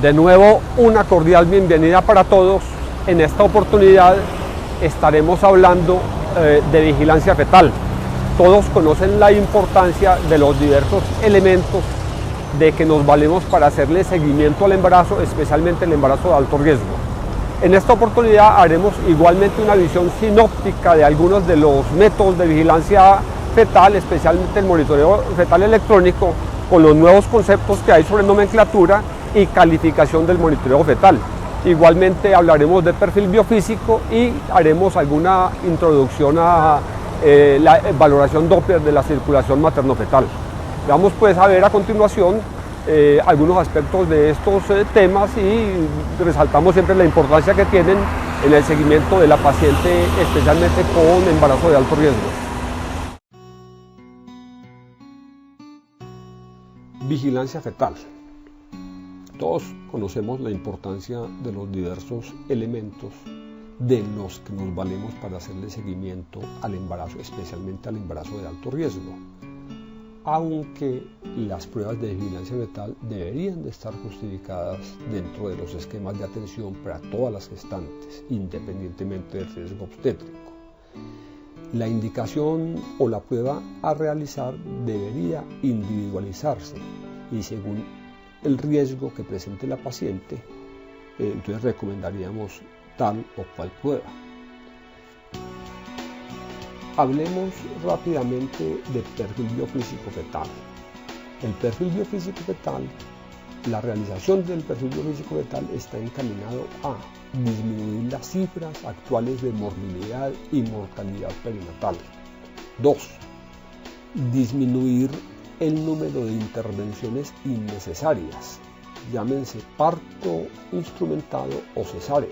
De nuevo, una cordial bienvenida para todos. En esta oportunidad estaremos hablando de vigilancia fetal. Todos conocen la importancia de los diversos elementos de que nos valemos para hacerle seguimiento al embarazo, especialmente el embarazo de alto riesgo. En esta oportunidad haremos igualmente una visión sinóptica de algunos de los métodos de vigilancia fetal, especialmente el monitoreo fetal electrónico, con los nuevos conceptos que hay sobre nomenclatura y calificación del monitoreo fetal. Igualmente hablaremos de perfil biofísico y haremos alguna introducción a la valoración Doppler de la circulación materno-fetal. Vamos pues a ver a continuación algunos aspectos de estos temas y resaltamos siempre la importancia que tienen en el seguimiento de la paciente, especialmente con embarazo de alto riesgo. Vigilancia fetal. Todos conocemos la importancia de los diversos elementos de los que nos valemos para hacerle seguimiento al embarazo, especialmente al embarazo de alto riesgo. Aunque las pruebas de vigilancia fetal deberían de estar justificadas dentro de los esquemas de atención para todas las gestantes, independientemente del riesgo obstétrico. La indicación o la prueba a realizar debería individualizarse y según el riesgo que presente la paciente, entonces recomendaríamos tal o cual prueba. Hablemos rápidamente del perfil biofísico fetal. El perfil biofísico fetal, la realización del perfil biofísico fetal está encaminado a disminuir las cifras actuales de morbilidad y mortalidad perinatal. 2. Disminuir el número de intervenciones innecesarias, llámense parto instrumentado o cesárea.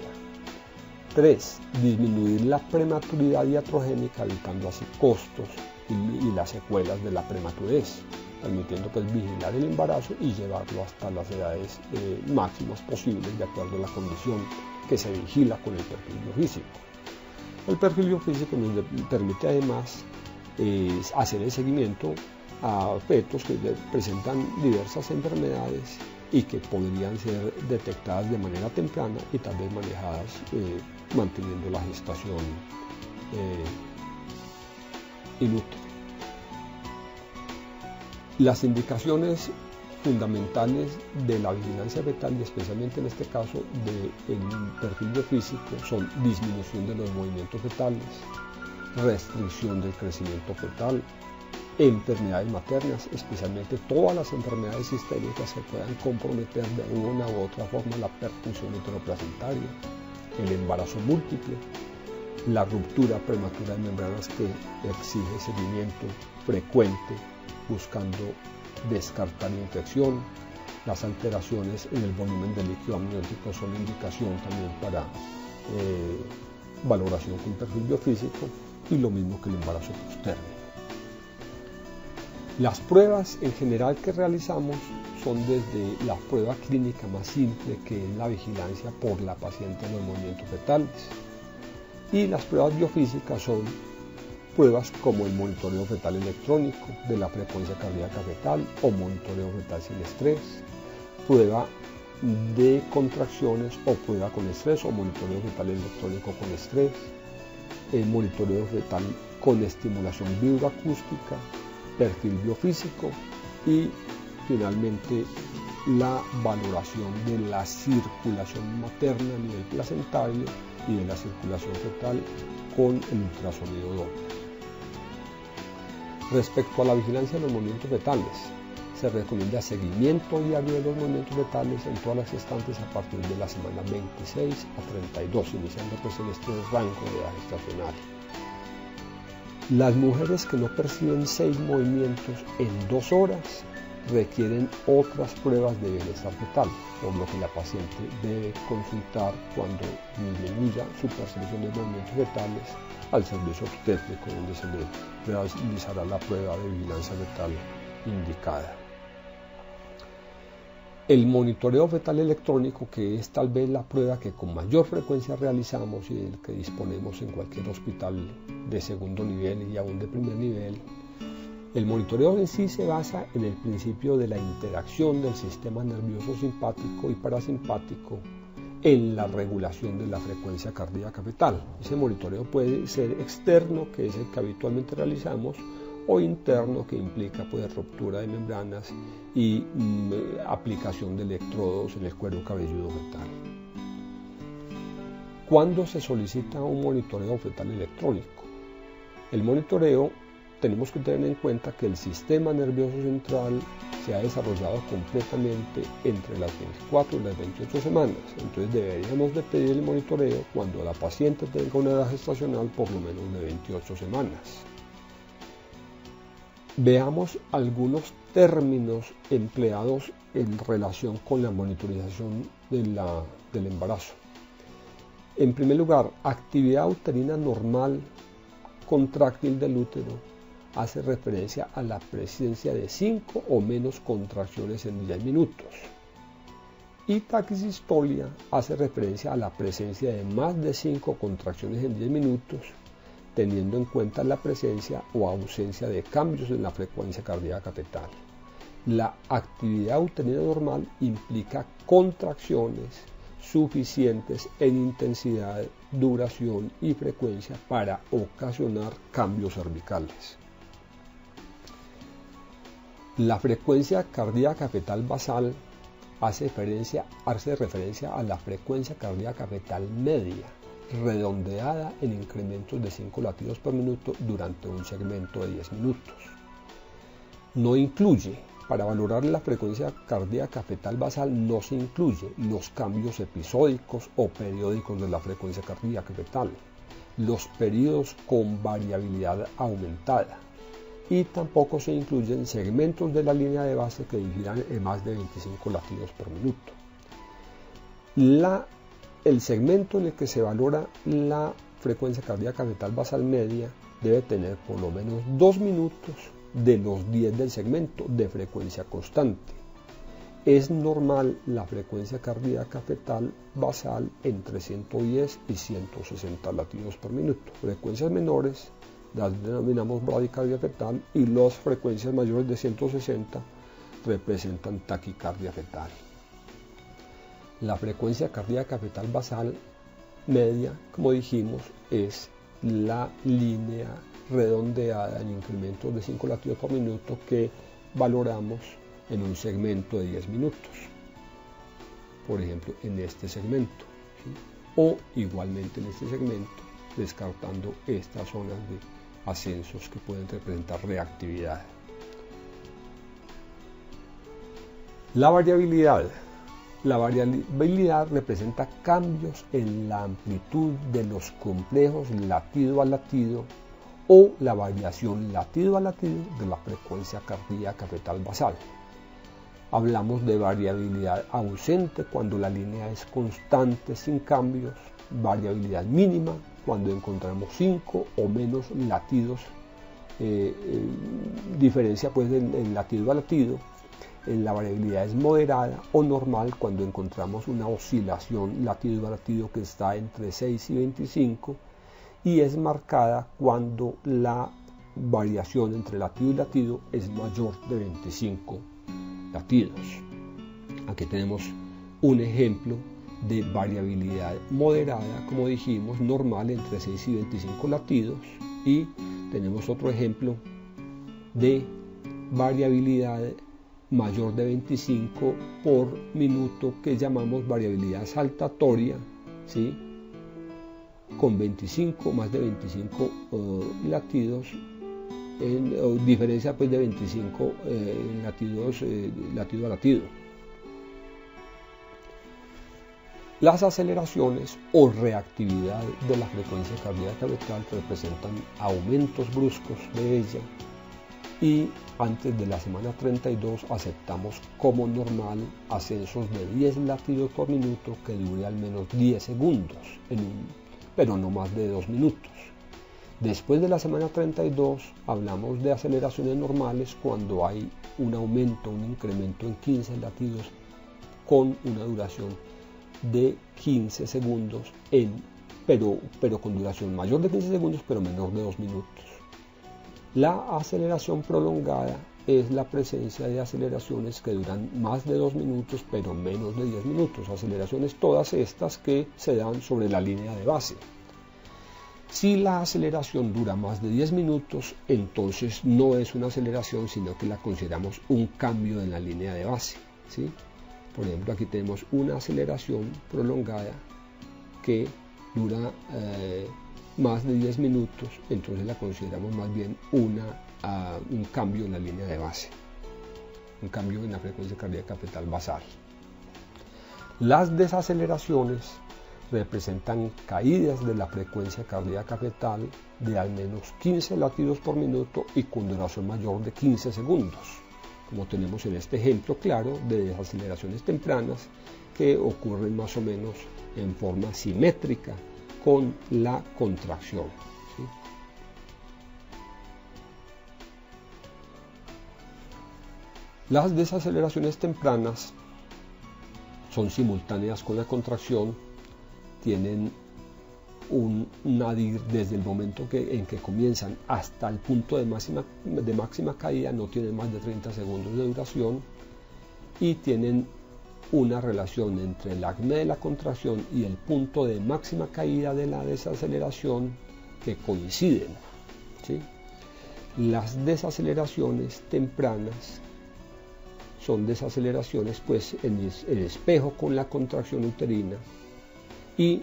3. Disminuir la prematuridad iatrogénica, evitando así costos y las secuelas de la prematurez, permitiendo pues vigilar el embarazo y llevarlo hasta las edades máximas posibles de acuerdo a la condición que se vigila con el perfil biofísico. El perfil biofísico nos permite además hacer el seguimiento a fetos que presentan diversas enfermedades y que podrían ser detectadas de manera temprana y tal vez manejadas manteniendo la gestación in útero. Las indicaciones fundamentales de la vigilancia fetal y especialmente en este caso del perfil biofísico son disminución de los movimientos fetales, restricción del crecimiento fetal, enfermedades maternas, especialmente todas las enfermedades sistémicas que puedan comprometer de una u otra forma la perfusión uteroplacentaria, el embarazo múltiple, la ruptura prematura de membranas que exige seguimiento frecuente buscando descartar infección, las alteraciones en el volumen del líquido amniótico son indicación también para valoración con perfil biofísico y lo mismo que el embarazo postérmino. Las pruebas en general que realizamos son desde la prueba clínica más simple, que es la vigilancia por la paciente en los movimientos fetales, y las pruebas biofísicas son pruebas como el monitoreo fetal electrónico de la frecuencia cardíaca fetal o monitoreo fetal sin estrés, prueba de contracciones o prueba con estrés o monitoreo fetal electrónico con estrés, el monitoreo fetal con estimulación vibroacústica, perfil biofísico y finalmente la valoración de la circulación materna a nivel placentario y de la circulación fetal con el ultrasonido Doppler. Respecto a la vigilancia de los movimientos fetales, se recomienda seguimiento diario de los movimientos fetales en todas las gestantes a partir de la semana 26 a 32, iniciando pues en este rango de edad gestacional. Las mujeres que no perciben 6 movimientos en 2 horas requieren otras pruebas de bienestar fetal, por lo que la paciente debe consultar cuando disminuya su percepción de movimientos fetales al servicio obstétrico, donde se le realizará la prueba de vigilancia fetal indicada. El monitoreo fetal electrónico, que es tal vez la prueba que con mayor frecuencia realizamos y del que disponemos en cualquier hospital de segundo nivel y aún de primer nivel, El monitoreo en sí se basa en el principio de la interacción del sistema nervioso simpático y parasimpático en la regulación de la frecuencia cardíaca fetal. Ese monitoreo puede ser externo, que es el que habitualmente realizamos, o interno, que implica ruptura de membranas y aplicación de electrodos en el cuero cabelludo fetal. ¿Cuándo se solicita un monitoreo fetal electrónico? El monitoreo, tenemos que tener en cuenta que el sistema nervioso central se ha desarrollado completamente entre las 24 y las 28 semanas. Entonces deberíamos de pedir el monitoreo cuando la paciente tenga una edad gestacional por lo menos de 28 semanas. Veamos algunos términos empleados en relación con la monitorización del embarazo. En primer lugar, actividad uterina normal contráctil del útero hace referencia a la presencia de 5 o menos contracciones en 10 minutos. Y taquisistolia hace referencia a la presencia de más de 5 contracciones en 10 minutos, teniendo en cuenta la presencia o ausencia de cambios en la frecuencia cardíaca fetal. La actividad uterina normal implica contracciones suficientes en intensidad, duración y frecuencia para ocasionar cambios cervicales. La frecuencia cardíaca fetal basal hace referencia a la frecuencia cardíaca fetal media, redondeada en incrementos de 5 latidos por minuto durante un segmento de 10 minutos. No incluye, para valorar la frecuencia cardíaca fetal basal, no se incluye los cambios episódicos o periódicos de la frecuencia cardíaca fetal, los periodos con variabilidad aumentada, y tampoco se incluyen segmentos de la línea de base que difieran en más de 25 latidos por minuto. El segmento en el que se valora la frecuencia cardíaca fetal basal media debe tener por lo menos 2 minutos de los 10 del segmento de frecuencia constante. Es normal la frecuencia cardíaca fetal basal entre 110 y 160 latidos por minuto. Frecuencias menores las denominamos bradicardia fetal y las frecuencias mayores de 160 representan taquicardia fetal. La frecuencia cardíaca fetal basal media, como dijimos, es la línea redondeada en incrementos de 5 latidos por minuto que valoramos en un segmento de 10 minutos. Por ejemplo, en este segmento, ¿sí? O igualmente en este segmento, descartando estas zonas de ascensos que pueden representar reactividad. La variabilidad. La variabilidad representa cambios en la amplitud de los complejos latido a latido o la variación latido a latido de la frecuencia cardíaca fetal basal. Hablamos de variabilidad ausente cuando la línea es constante sin cambios, variabilidad mínima cuando encontramos 5 o menos latidos, diferencia pues en latido a latido. La variabilidad es moderada o normal cuando encontramos una oscilación latido a latido que está entre 6 y 25, y es marcada cuando la variación entre latido y latido es mayor de 25 latidos. Aquí tenemos un ejemplo de variabilidad moderada, como dijimos, normal entre 6 y 25 latidos, y tenemos otro ejemplo de variabilidad mayor de 25 por minuto que llamamos variabilidad saltatoria, ¿sí? Con 25, más de 25 latidos, diferencia pues de 25 latidos, latido a latido. Las aceleraciones o reactividad de la frecuencia cardíaca fetal representan aumentos bruscos de ella, y antes de la semana 32 aceptamos como normal ascensos de 10 latidos por minuto que dure al menos 10 segundos, pero no más de 2 minutos. Después de la semana 32 hablamos de aceleraciones normales cuando hay un aumento, un incremento en 15 latidos con una duración de 15 segundos, pero con duración mayor de 15 segundos pero menor de 2 minutos. La aceleración prolongada es la presencia de aceleraciones que duran más de 2 minutos pero menos de 10 minutos, aceleraciones todas estas que se dan sobre la línea de base. Si la aceleración dura más de 10 minutos, entonces no es una aceleración, sino que la consideramos un cambio en la línea de base, ¿sí? Por ejemplo, aquí tenemos una aceleración prolongada que dura más de 10 minutos, entonces la consideramos más bien un cambio en la línea de base, un cambio en la frecuencia cardíaca fetal basal. Las desaceleraciones representan caídas de la frecuencia cardíaca fetal de al menos 15 latidos por minuto y con duración mayor de 15 segundos, como tenemos en este ejemplo claro de desaceleraciones tempranas que ocurren más o menos en forma simétrica con la contracción, ¿sí? Las desaceleraciones tempranas son simultáneas con la contracción, tienen un nadir desde el momento en que comienzan hasta el punto de máxima caída, no tienen más de 30 segundos de duración y tienen una relación entre el acme de la contracción y el punto de máxima caída de la desaceleración que coinciden, ¿sí? Las desaceleraciones tempranas son desaceleraciones pues en el espejo con la contracción uterina y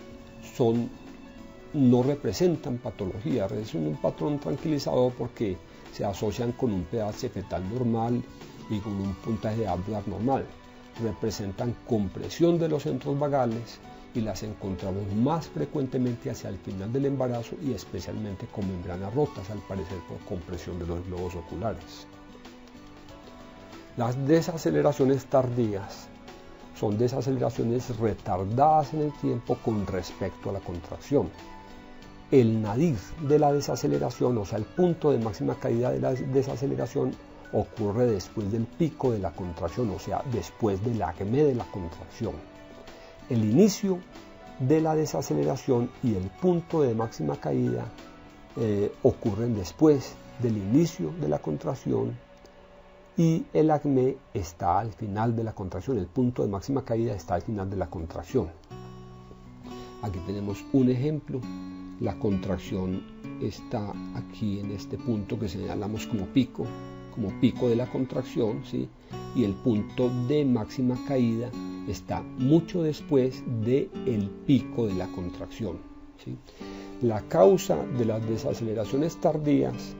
no representan patología, es un patrón tranquilizador porque se asocian con un pH fetal normal y con un puntaje de Abdul normal. Representan compresión de los centros vagales y las encontramos más frecuentemente hacia el final del embarazo y especialmente con membranas rotas, al parecer por compresión de los globos oculares. Las desaceleraciones tardías son desaceleraciones retardadas en el tiempo con respecto a la contracción. El nadir de la desaceleración, o sea, el punto de máxima caída de la desaceleración, ocurre después del pico de la contracción, o sea, después del acme de la contracción. El inicio de la desaceleración y el punto de máxima caída ocurren después del inicio de la contracción y el acme está al final de la contracción, el punto de máxima caída está al final de la contracción. Aquí tenemos un ejemplo, la contracción está aquí en este punto que señalamos como pico de la contracción, ¿sí? Y el punto de máxima caída está mucho después del pico de la contracción, ¿sí? La causa de las desaceleraciones tardías,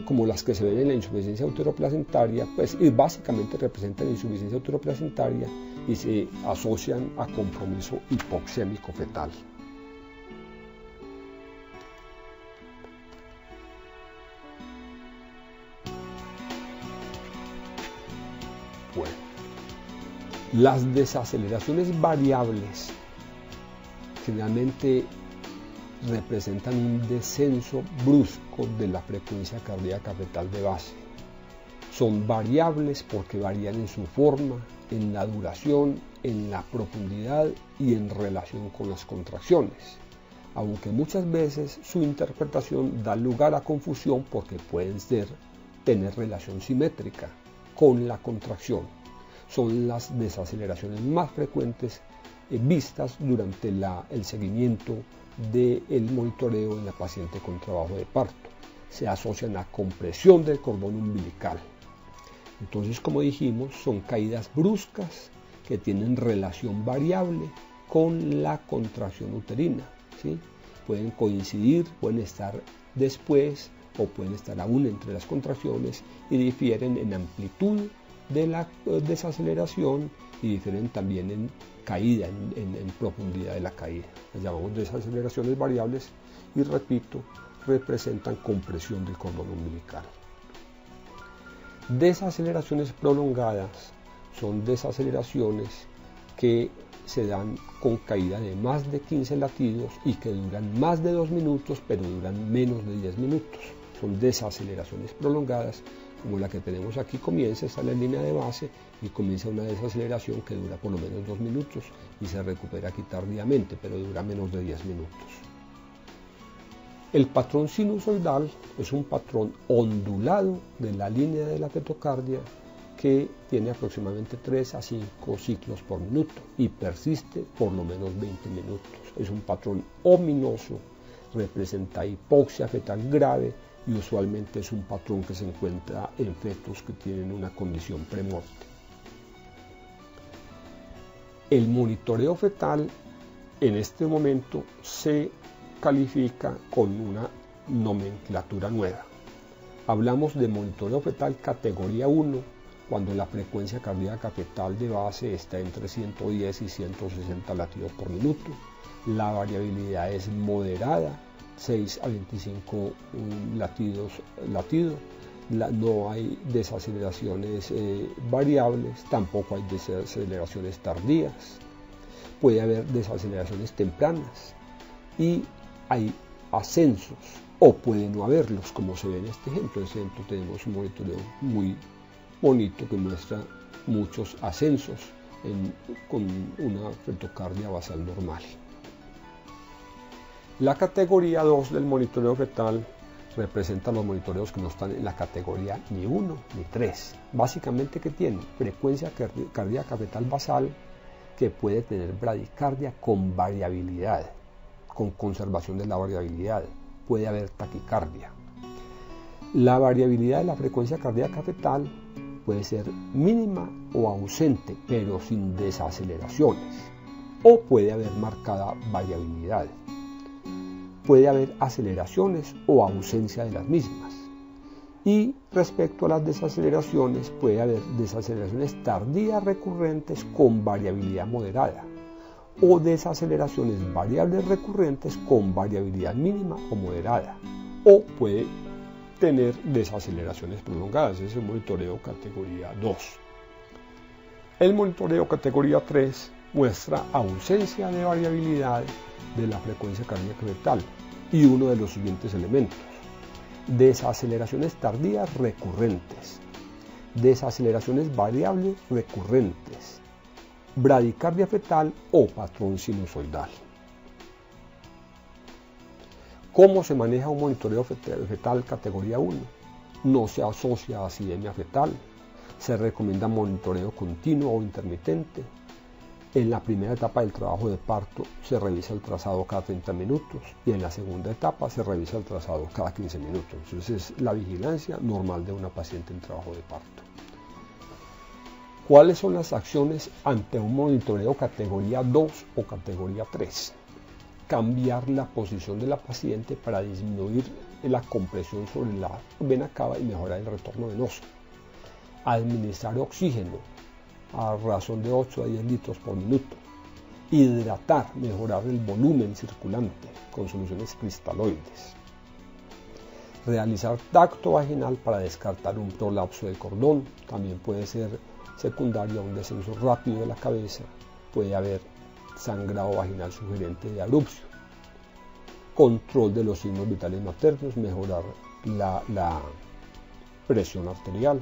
como las que se ven en la insuficiencia uteroplacentaria, pues básicamente representan insuficiencia uteroplacentaria y se asocian a compromiso hipoxémico fetal. Bueno, las desaceleraciones variables generalmente representan un descenso brusco de la frecuencia cardíaca fetal de base. Son variables porque varían en su forma, en la duración, en la profundidad y en relación con las contracciones, aunque muchas veces su interpretación da lugar a confusión porque pueden tener relación simétrica con la contracción. Son las desaceleraciones más frecuentes vistas durante el seguimiento del monitoreo en la paciente con trabajo de parto. Se asocian a compresión del cordón umbilical. Entonces, como dijimos, son caídas bruscas que tienen relación variable con la contracción uterina, ¿sí? Pueden coincidir, pueden estar después o pueden estar aún entre las contracciones y difieren en amplitud de la desaceleración y difieren también en caída, en profundidad de la caída. Las llamamos desaceleraciones variables y, repito, representan compresión del cordón umbilical. Desaceleraciones prolongadas son desaceleraciones que se dan con caída de más de 15 latidos y que duran más de 2 minutos, pero duran menos de 10 minutos. Son desaceleraciones prolongadas, como la que tenemos aquí. Comienza, está en la línea de base y comienza una desaceleración que dura por lo menos 2 minutos y se recupera aquí tardíamente, pero dura menos de 10 minutos. El patrón sinusoidal es un patrón ondulado de la línea de la fetocardia que tiene aproximadamente 3 a 5 ciclos por minuto y persiste por lo menos 20 minutos. Es un patrón ominoso, representa hipoxia fetal grave y usualmente es un patrón que se encuentra en fetos que tienen una condición premuerte. El monitoreo fetal en este momento se califica con una nomenclatura nueva. Hablamos de monitoreo fetal categoría 1 cuando la frecuencia cardíaca fetal de base está entre 110 y 160 latidos por minuto. La variabilidad es moderada, 6 a 25 latidos. No hay desaceleraciones variables, tampoco hay desaceleraciones tardías. Puede haber desaceleraciones tempranas y hay ascensos, o puede no haberlos, como se ve en este ejemplo. En este ejemplo tenemos un monitoreo muy bonito que muestra muchos ascensos con una fetocardia basal normal. La categoría 2 del monitoreo fetal representa los monitoreos que no están en la categoría ni 1 ni 3. Básicamente, ¿qué tienen? Frecuencia cardíaca fetal basal que puede tener bradicardia con variabilidad, con conservación de la variabilidad. Puede haber taquicardia. La variabilidad de la frecuencia cardíaca fetal puede ser mínima o ausente, pero sin desaceleraciones, o puede haber marcada variabilidad. Puede haber aceleraciones o ausencia de las mismas. Y respecto a las desaceleraciones, puede haber desaceleraciones tardías recurrentes con variabilidad moderada, o desaceleraciones variables recurrentes con variabilidad mínima o moderada, o puede tener desaceleraciones prolongadas. Es el monitoreo categoría 2. El monitoreo categoría 3 muestra ausencia de variabilidad de la frecuencia cardíaca fetal y uno de los siguientes elementos: desaceleraciones tardías recurrentes, desaceleraciones variables recurrentes, bradicardia fetal o patrón sinusoidal. ¿Cómo se maneja un monitoreo fetal categoría 1? No se asocia a acidemia fetal. Se recomienda monitoreo continuo o intermitente. En la primera etapa del trabajo de parto se revisa el trazado cada 30 minutos y en la segunda etapa se revisa el trazado cada 15 minutos. Entonces es la vigilancia normal de una paciente en trabajo de parto. ¿Cuáles son las acciones ante un monitoreo categoría 2 o categoría 3? Cambiar la posición de la paciente para disminuir la compresión sobre la vena cava y mejorar el retorno venoso. Administrar oxígeno a razón de 8 a 10 litros por minuto. Hidratar, mejorar el volumen circulante con soluciones cristaloides. Realizar tacto vaginal para descartar un prolapso del cordón. También puede ser secundario a un descenso rápido de la cabeza. Puede haber sangrado vaginal sugerente de abrupcio. Control de los signos vitales maternos, mejorar la presión arterial.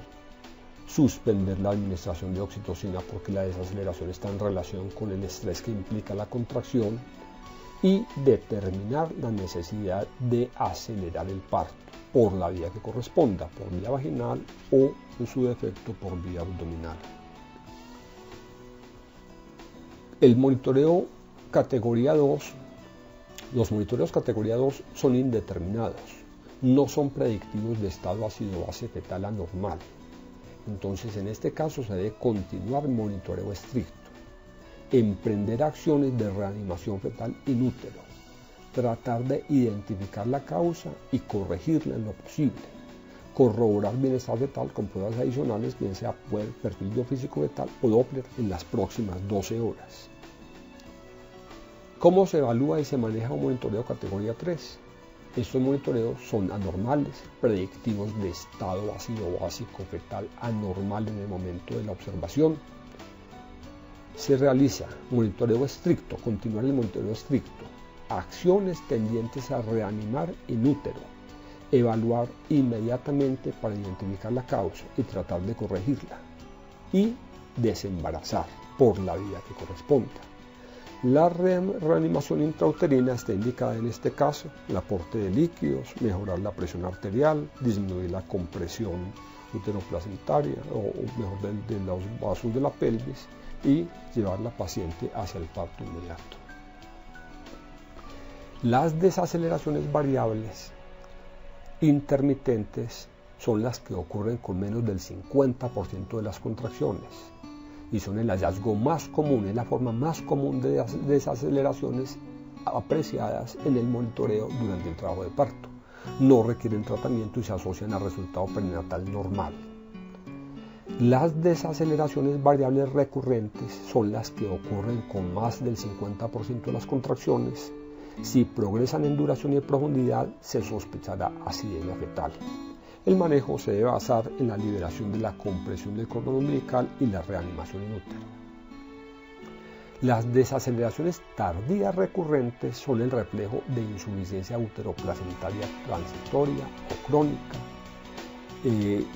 Suspender la administración de oxitocina porque la desaceleración está en relación con el estrés que implica la contracción, y determinar la necesidad de acelerar el parto por la vía que corresponda, por vía vaginal o en su defecto por vía abdominal. El monitoreo categoría 2, los monitoreos categoría 2 son indeterminados, no son predictivos de estado ácido-base fetal anormal. Entonces, en este caso se debe continuar monitoreo estricto, emprender acciones de reanimación fetal in útero, tratar de identificar la causa y corregirla en lo posible, corroborar bienestar fetal con pruebas adicionales, bien sea perfil biofísico fetal o Doppler en las próximas 12 horas. ¿Cómo se evalúa y se maneja un monitoreo categoría 3? Estos monitoreos son anormales, predictivos de estado ácido básico fetal anormal en el momento de la observación. Se realiza monitoreo estricto, continuar el monitoreo estricto, acciones tendientes a reanimar in útero, evaluar inmediatamente para identificar la causa y tratar de corregirla, y desembarazar por la vía que corresponda. La reanimación intrauterina está indicada en este caso, el aporte de líquidos, mejorar la presión arterial, disminuir la compresión uteroplacentaria o mejor de los vasos de la pelvis y llevar a la paciente hacia el parto inmediato. Las desaceleraciones variables intermitentes son las que ocurren con menos del 50% de las contracciones y son el hallazgo más común, es la forma más común de desaceleraciones apreciadas en el monitoreo durante el trabajo de parto. No requieren tratamiento y se asocian al resultado perinatal normal. Las desaceleraciones variables recurrentes son las que ocurren con más del 50% de las contracciones. Si progresan en duración y en profundidad, se sospechará acidemia fetal. El manejo se debe basar en la liberación de la compresión del cordón umbilical y la reanimación in útero. Las desaceleraciones tardías recurrentes son el reflejo de insuficiencia uteroplacentaria transitoria o crónica.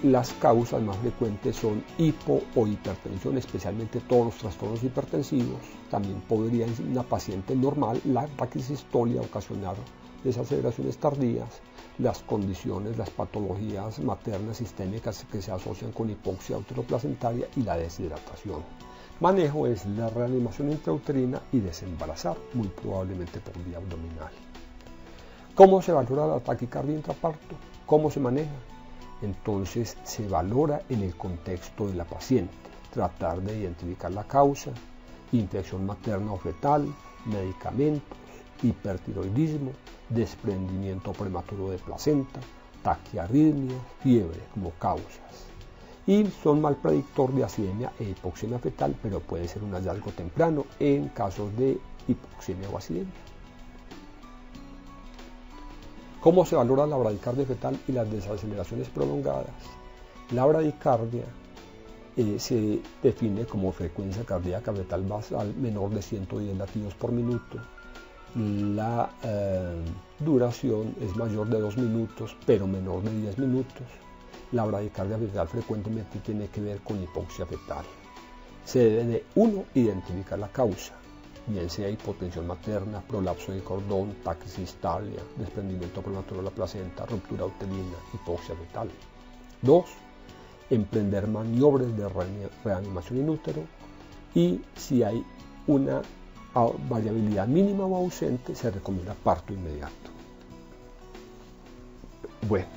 Las causas más frecuentes son hipo o hipertensión, especialmente todos los trastornos hipertensivos. También podría en una paciente normal la taquisistolia ocasionar desaceleraciones tardías. Las condiciones, las patologías maternas sistémicas que se asocian con hipoxia uteroplacentaria y la deshidratación. Manejo es la reanimación intrauterina y desembarazar, muy probablemente por vía abdominal. ¿Cómo se valora la taquicardia intraparto? ¿Cómo se maneja? Entonces se valora en el contexto de la paciente, tratar de identificar la causa, infección materna o fetal, medicamentos, hipertiroidismo, desprendimiento prematuro de placenta, taquiarritmia, fiebre como causas. Y son mal predictor de acidemia e hipoxemia fetal, pero puede ser un hallazgo temprano en casos de hipoxemia o acidemia. ¿Cómo se valora la bradicardia fetal y las desaceleraciones prolongadas? La bradicardia se define como frecuencia cardíaca fetal basal menor de 110 latidos por minuto. La duración es mayor de 2 minutos, pero menor de 10 minutos. La bradicardia fetal frecuentemente tiene que ver con hipoxia fetal. Se debe de, uno, identificar la causa, bien sea hipotensión materna, prolapso de cordón, taquisistolia, desprendimiento prematuro de la placenta, ruptura uterina, hipoxia fetal. 2. Emprender maniobras de reanimación in útero y si hay una variabilidad mínima o ausente, se recomienda parto inmediato. Bueno,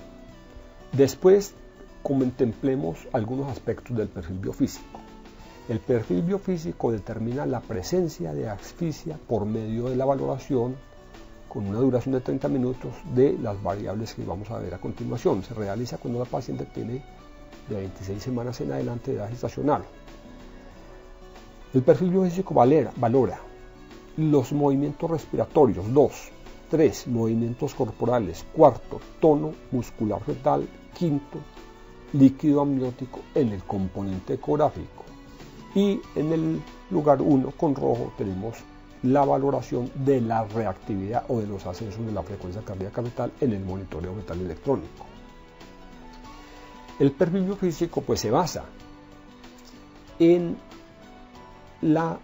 después contemplemos algunos aspectos del perfil biofísico. El perfil biofísico determina la presencia de asfixia por medio de la valoración con una duración de 30 minutos de las variables que vamos a ver a continuación. Se realiza cuando la paciente tiene de 26 semanas en adelante de edad gestacional. El perfil biofísico valora los movimientos respiratorios, 2, 3, movimientos corporales, 4, tono muscular fetal, 5, líquido amniótico en el componente ecográfico. Y en el lugar 1 con rojo tenemos la valoración de la reactividad o de los ascensos de la frecuencia cardíaca fetal en el monitoreo fetal electrónico. El perfil biofísico pues se basa en la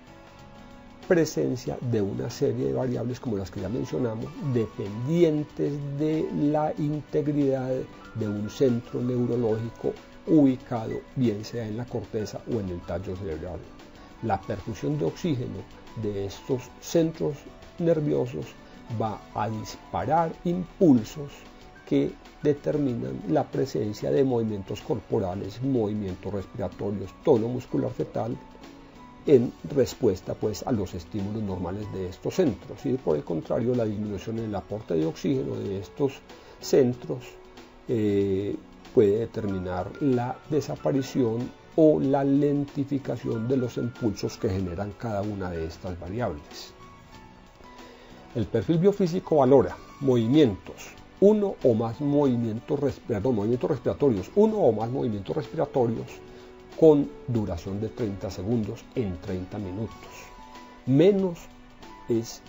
presencia de una serie de variables como las que ya mencionamos, dependientes de la integridad de un centro neurológico ubicado bien sea en la corteza o en el tallo cerebral. La perfusión de oxígeno de estos centros nerviosos va a disparar impulsos que determinan la presencia de movimientos corporales, movimientos respiratorios, tono muscular fetal, en respuesta pues a los estímulos normales de estos centros. Y por el contrario, la disminución en el aporte de oxígeno de estos centros puede determinar la desaparición o la lentificación de los impulsos que generan cada una de estas variables. El perfil biofísico valora movimientos, uno o más movimientos respiratorios, con duración de 30 segundos en 30 minutos. Menos es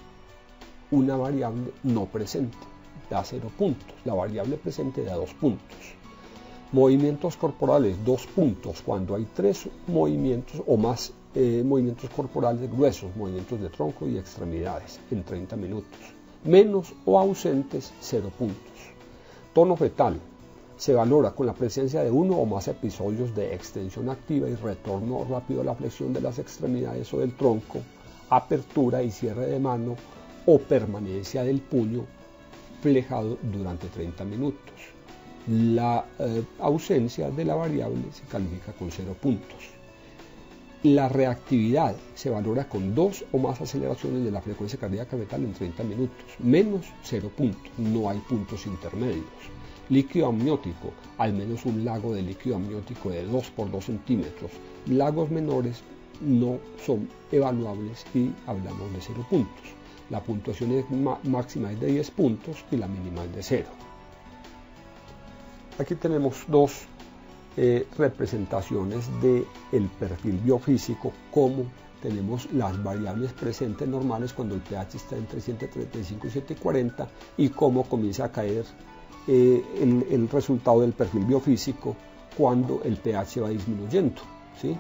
una variable no presente, da 0 puntos. La variable presente da 2 puntos. Movimientos corporales, 2 puntos cuando hay 3 movimientos o más movimientos corporales gruesos, movimientos de tronco y extremidades en 30 minutos. Menos o ausentes, 0 puntos. Tono fetal. Se valora con la presencia de uno o más episodios de extensión activa y retorno rápido a la flexión de las extremidades o del tronco, apertura y cierre de mano o permanencia del puño flejado durante 30 minutos. La ausencia de la variable se califica con 0 puntos. La reactividad se valora con 2 o más aceleraciones de la frecuencia cardíaca fetal en 30 minutos, menos 0 puntos, no hay puntos intermedios. Líquido amniótico, al menos un lago de líquido amniótico de 2 por 2 centímetros. Lagos menores no son evaluables y hablamos de 0 puntos. La puntuación máxima es de 10 puntos y la mínima es de 0. Aquí tenemos dos representaciones del perfil biofísico, como tenemos las variables presentes normales cuando el pH está entre 735 y 740 y cómo comienza a caer el resultado del perfil biofísico cuando el pH va disminuyendo, ¿sí?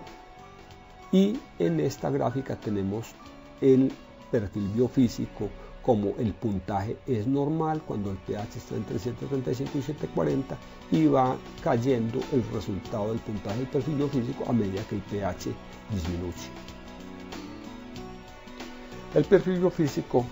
Y en esta gráfica tenemos el perfil biofísico como el puntaje es normal cuando el pH está entre 735 y 740 y va cayendo el resultado del puntaje del perfil biofísico a medida que el pH disminuye. El perfil biofísico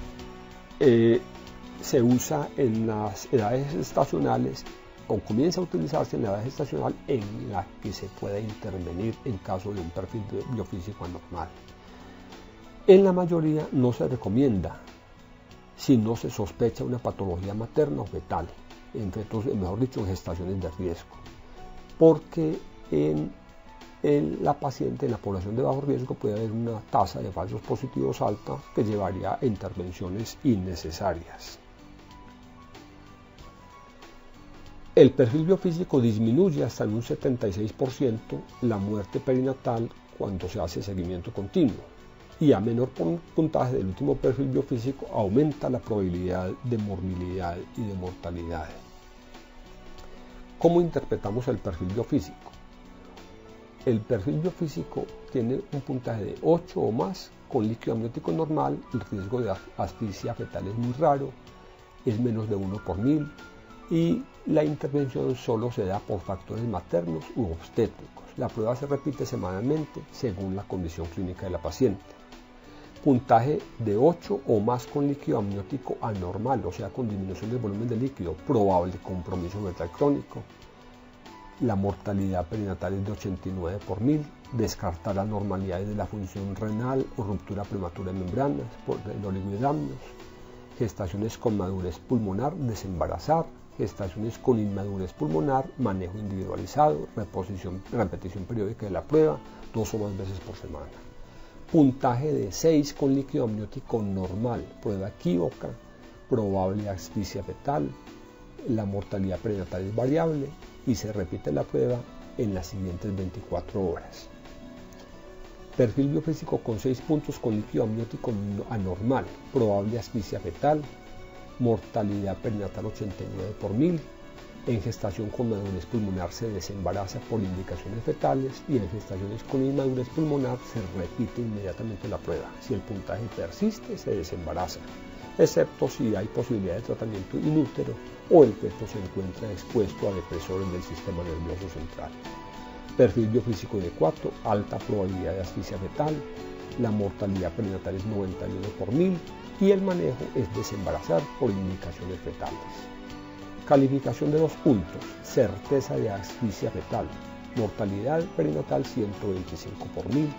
se usa en las edades estacionales o comienza a utilizarse en la edad estacional en la que se puede intervenir en caso de un perfil biofísico anormal. En la mayoría no se recomienda si no se sospecha una patología materna o fetal, en fetos, mejor dicho, en gestaciones de riesgo, porque en la paciente, en la población de bajo riesgo, puede haber una tasa de falsos positivos alta que llevaría a intervenciones innecesarias. El perfil biofísico disminuye hasta en un 76% la muerte perinatal cuando se hace seguimiento continuo, y a menor puntaje del último perfil biofísico aumenta la probabilidad de morbilidad y de mortalidad. ¿Cómo interpretamos el perfil biofísico? El perfil biofísico tiene un puntaje de 8 o más con líquido amniótico normal, el riesgo de asfixia fetal es muy raro, es menos de 1 por 1000 y la intervención solo se da por factores maternos u obstétricos. La prueba se repite semanalmente según la condición clínica de la paciente. Puntaje de 8 o más con líquido amniótico anormal, o sea, con disminución del volumen de líquido, probable compromiso fetal crónico. La mortalidad perinatal es de 89 por 1000, descartar anormalidades de la función renal o ruptura prematura de membranas por el oligohidramnios, gestaciones con madurez pulmonar, desembarazar, gestaciones con inmadurez pulmonar, manejo individualizado, repetición periódica de la prueba, 2 o más veces por semana. Puntaje de 6 con líquido amniótico normal, prueba equívoca, probable asfixia fetal, la mortalidad perinatal es variable y se repite la prueba en las siguientes 24 horas. Perfil biofísico con 6 puntos con líquido amniótico anormal, probable asfixia fetal, mortalidad perinatal 89 por 1000, en gestación con madurez pulmonar se desembaraza por indicaciones fetales y en gestaciones con inmadurez pulmonar se repite inmediatamente la prueba. Si el puntaje persiste, se desembaraza, excepto si hay posibilidad de tratamiento in útero o el feto se encuentra expuesto a depresores del sistema nervioso central. Perfil biofísico de 4, alta probabilidad de asfixia fetal, la mortalidad perinatal es 91 por 1000 y el manejo es desembarazar por indicaciones fetales. Calificación de 2 puntos, certeza de asfixia fetal, mortalidad perinatal 125 por 1000,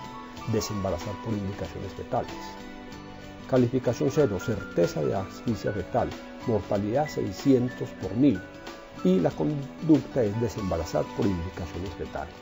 desembarazar por indicaciones fetales. Calificación 0, certeza de asfixia fetal, mortalidad 600 por 1000 y la conducta es desembarazar por indicaciones fetales.